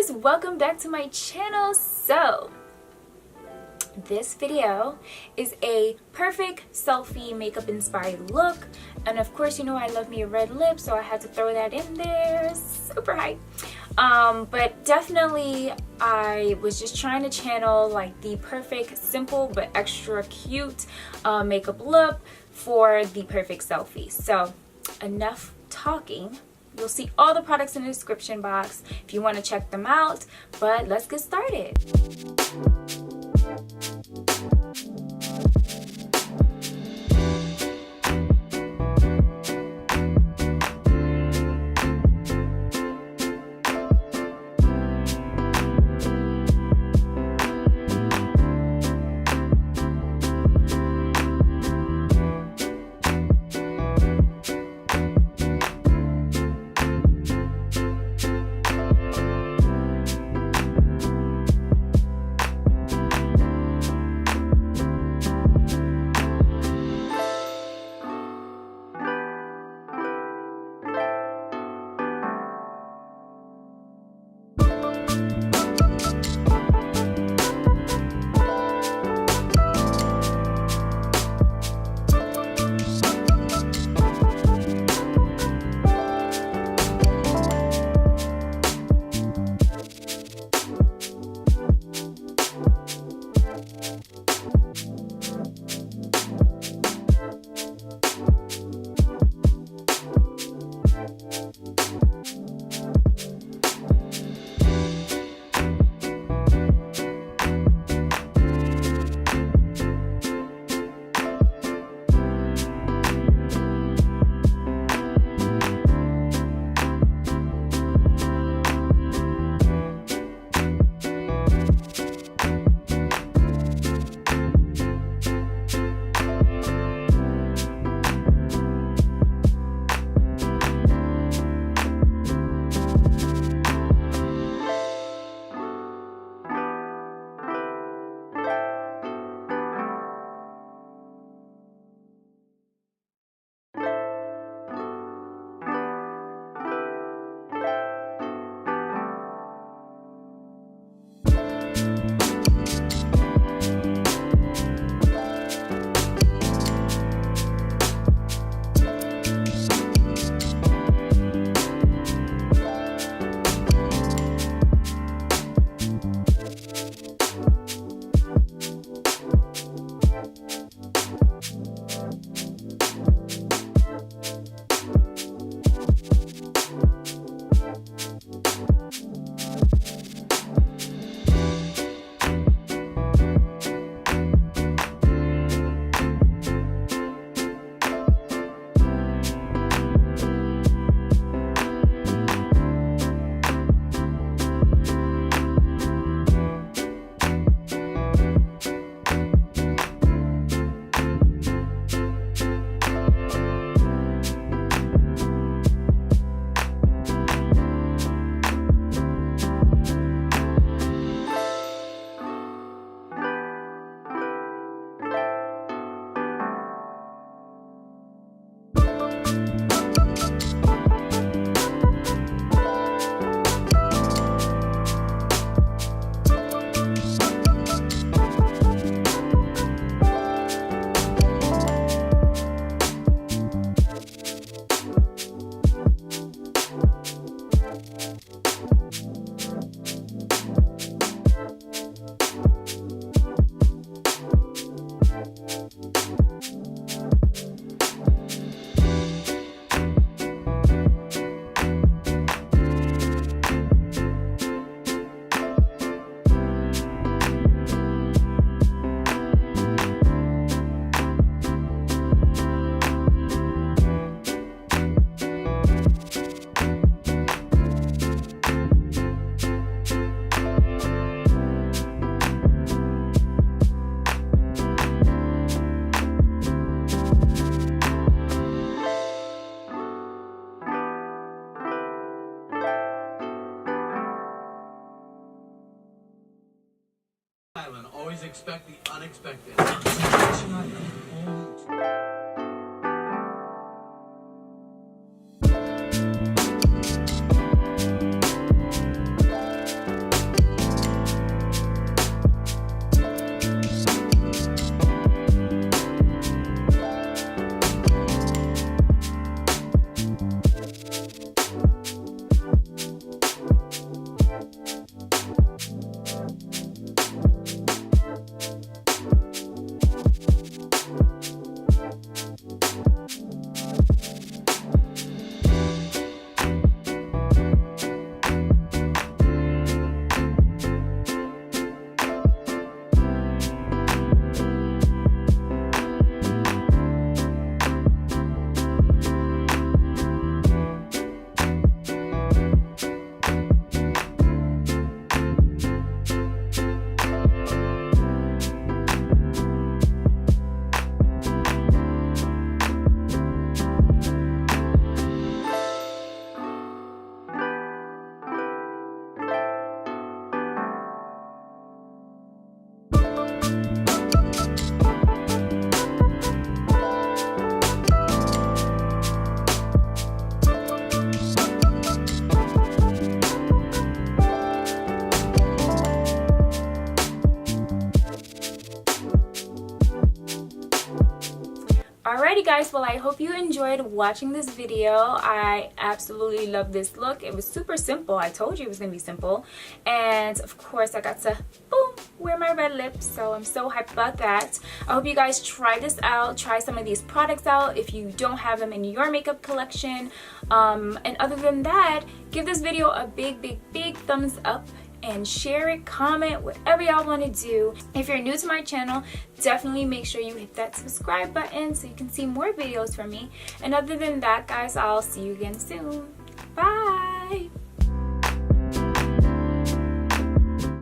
guys, welcome back to my channel. So this video is a perfect selfie makeup inspired look, and of course you know I love me a red lip, so I had to throw that in there. Super hype. But definitely I was just trying to channel like the perfect simple but extra cute makeup look for the perfect selfie. So enough talking. You'll see all the products in the description box if you want to check them out, but let's get started. Always expect the unexpected. guys, well, I hope you enjoyed watching this video. I absolutely love this look. It was super simple. I told you it was gonna be simple, and of course I got to boom wear my red lips, so I'm so hyped about that. I hope you guys try this out, try some of these products out if you don't have them in your makeup collection, and other than that, give this video a big thumbs up and share it, comment, whatever y'all want to do. If you're new to my channel, definitely make sure you hit that subscribe button so you can see more videos from me. And other than that, guys, I'll see you again soon. Bye.